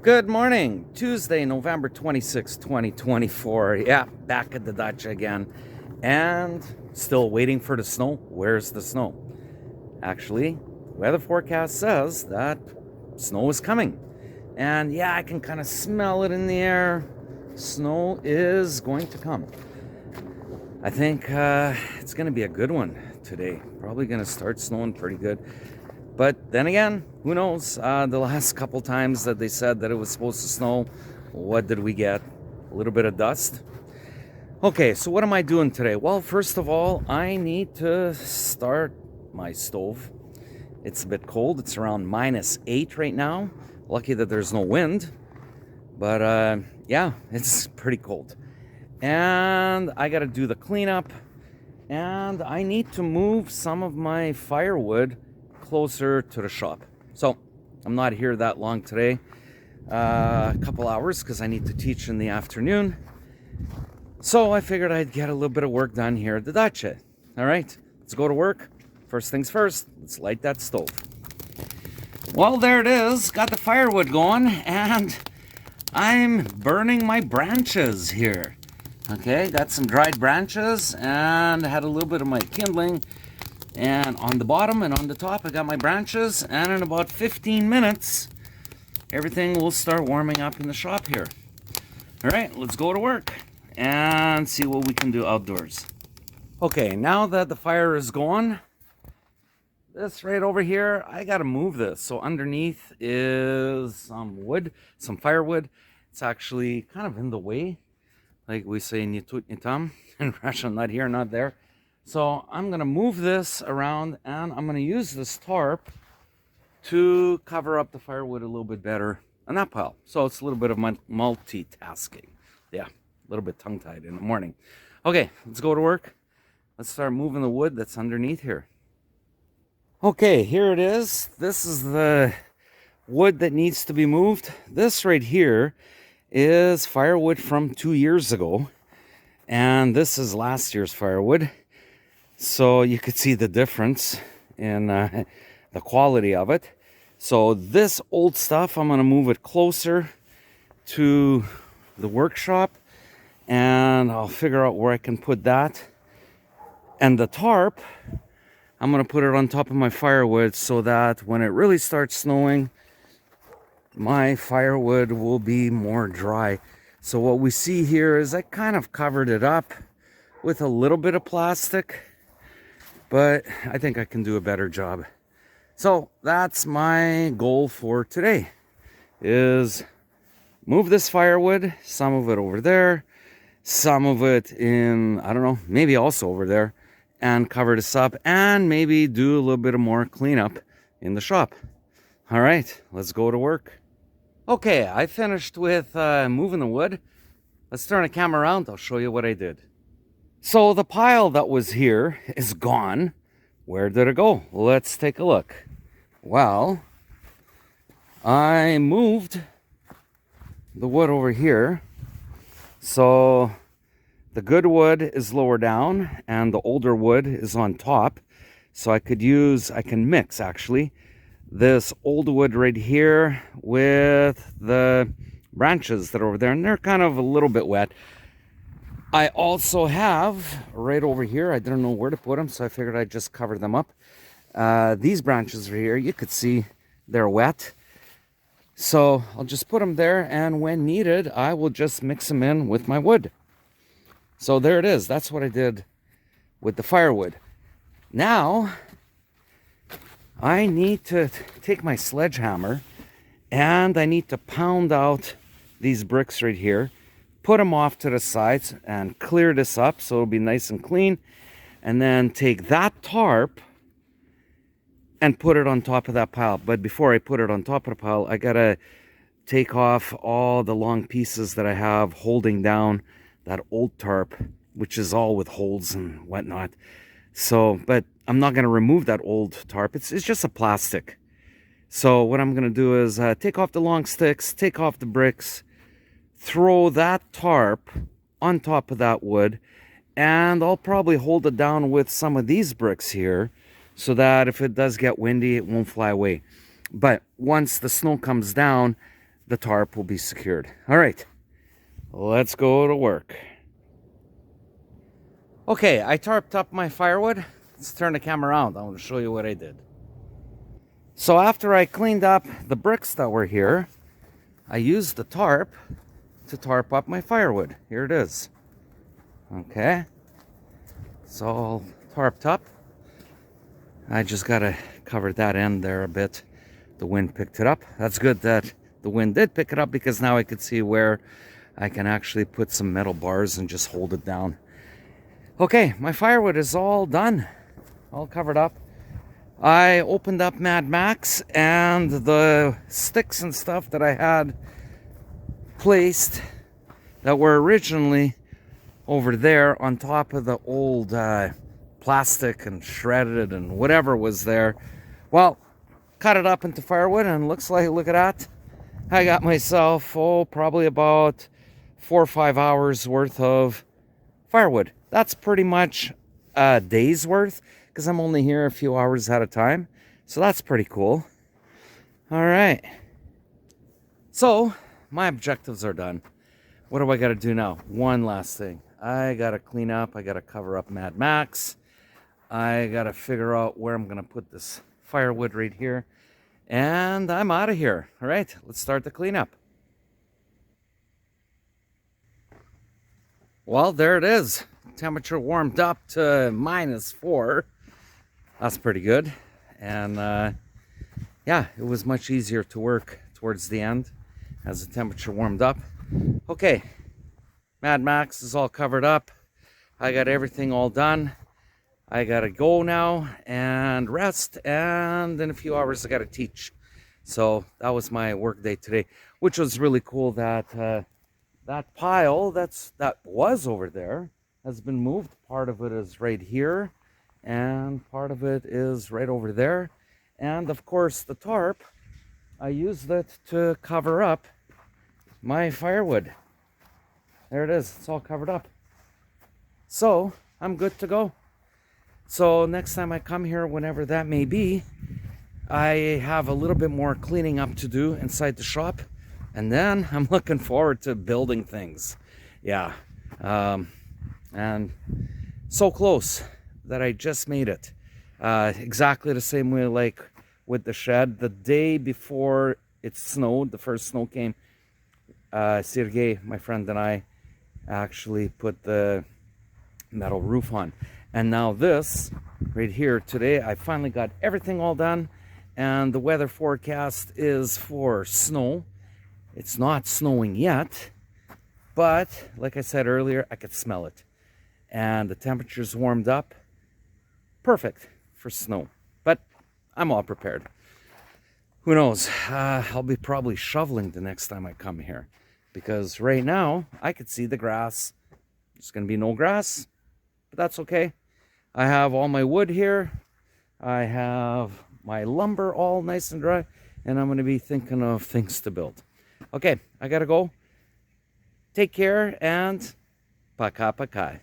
Good morning, Tuesday, November 26, 2024. Yeah, back at the dacha again. And still waiting for the snow. Where's the snow? Actually, weather forecast says that snow is coming. And yeah, I can kind of smell it in the air. Snow is going to come. I think it's going to be a good one today. Probably going to start snowing pretty good. But then again, who knows? The last couple times that they said that it was supposed to snow, what did we get? A little bit of dust. Okay, so what am I doing today? Well, first of all, I need to start my stove. It's a bit cold. It's around -8 right now. Lucky that there's no wind. But yeah, it's pretty cold. And I got to do the cleanup. And I need to move some of my firewood closer to the shop. So I'm not here that long today, a couple hours, because I need to teach in the afternoon. So I figured I'd get a little bit of work done here at the dacha. All right, let's go to work. First things first, let's light that stove. Well, there it is. Got the firewood going, and I'm burning my branches here. Okay, got some dried branches, and had a little bit of my kindling. And on the bottom and on the top, I got my branches. And in about 15 minutes, everything will start warming up in the shop here. All right, let's go to work and see what we can do outdoors. Okay, now that the fire is going, this right over here, I got to move this. So underneath is some wood, some firewood. It's actually kind of in the way. Like we say, nitut nitam in Russian, not here, not there. So I'm going to move this around, and I'm going to use this tarp to cover up the firewood a little bit better on that pile. So it's a little bit of multitasking. Yeah, a little bit tongue-tied in the morning. Okay, let's go to work. Let's start moving the wood that's underneath here. Okay, here it is. This is the wood that needs to be moved. This right here is firewood from 2 years ago, and this is last year's firewood. So you could see the difference in the quality of it. So this old stuff, I'm going to move it closer to the workshop, and I'll figure out where I can put that. And the tarp, I'm going to put it on top of my firewood so that when it really starts snowing, my firewood will be more dry. So what we see here is I kind of covered it up with a little bit of plastic, but I think I can do a better job. So that's my goal for today, is move this firewood, some of it over there, some of it in, I don't know, maybe also over there, and cover this up, and maybe do a little bit of more cleanup in the shop. All right, let's go to work. Okay, I finished with moving the wood. Let's turn the camera around. I'll show you what I did. So the pile that was here is gone. Where did it go? Let's take a look. Well, I moved the wood over here. So the good wood is lower down and the older wood is on top. So I can mix actually this old wood right here with the branches that are over there, and they're kind of a little bit wet. I also have right over here, I didn't know where to put them, so I figured I'd just cover them up. These branches right here, you could see they're wet. So I'll just put them there, and when needed, I will just mix them in with my wood. So there it is. That's what I did with the firewood. Now, I need to take my sledgehammer, and I need to pound out these bricks right here. Put them off to the sides and clear this up so it'll be nice and clean. And then take that tarp and put it on top of that pile. But before I put it on top of the pile, I gotta take off all the long pieces that I have holding down that old tarp, which is all with holes and whatnot. So, but I'm not gonna remove that old tarp. It's just a plastic. So what I'm gonna do is take off the long sticks, take off the bricks, throw that tarp on top of that wood, and I'll probably hold it down with some of these bricks here so that if it does get windy, it won't fly away. But once the snow comes down, the tarp will be secured. All right, let's go to work. Okay, I tarped up my firewood. Let's turn the camera around. I want to show you what I did. So after I cleaned up the bricks that were here, I used the tarp to tarp up my firewood. Here it is. Okay, it's all tarped up. I just gotta cover that end there a bit. The wind picked it up. That's good that the wind did pick it up, because now I could see where I can actually put some metal bars and just hold it down. Okay, my firewood is all done, all covered up. I opened up Mad Max, and the sticks and stuff that I had placed that were originally over there on top of the old plastic and shredded and whatever was there, well, cut it up into firewood, and looks like, look at that, I got myself, probably about 4 or 5 hours worth of firewood. That's pretty much a day's worth, because I'm only here a few hours at a time. So that's pretty cool. All right. So my objectives are done. What do I got to do now? One last thing. I got to clean up. I got to cover up Mad Max. I got to figure out where I'm going to put this firewood right here. And I'm out of here. All right, let's start the cleanup. Well, there it is. Temperature warmed up to -4. That's pretty good. And yeah, it was much easier to work towards the end as the temperature warmed up. Okay, Mad Max is all covered up. I got everything all done. I gotta go now and rest, and in a few hours I gotta teach. So that was my work day today, which was really cool. That that pile that was over there has been moved. Part of it is right here, and part of it is right over there. And of course the tarp, I used it to cover up my firewood. There it is, it's all covered up. So I'm good to go. So next time I come here, whenever that may be, I have a little bit more cleaning up to do inside the shop, and then I'm looking forward to building things. Yeah, and so close that I just made it. Exactly the same way like with the shed. The day before it snowed, the first snow came, Sergey, my friend, and I actually put the metal roof on. And now this right here today, I finally got everything all done, and the weather forecast is for snow. It's not snowing yet, but like I said earlier, I could smell it. And the temperature's warmed up. Perfect for snow. But I'm all prepared. Who knows? I'll be probably shoveling the next time I come here, because right now I could see the grass. There's going to be no grass, but that's okay. I have all my wood here. I have my lumber all nice and dry, and I'm going to be thinking of things to build. Okay, I got to go. Take care, and paka pakai.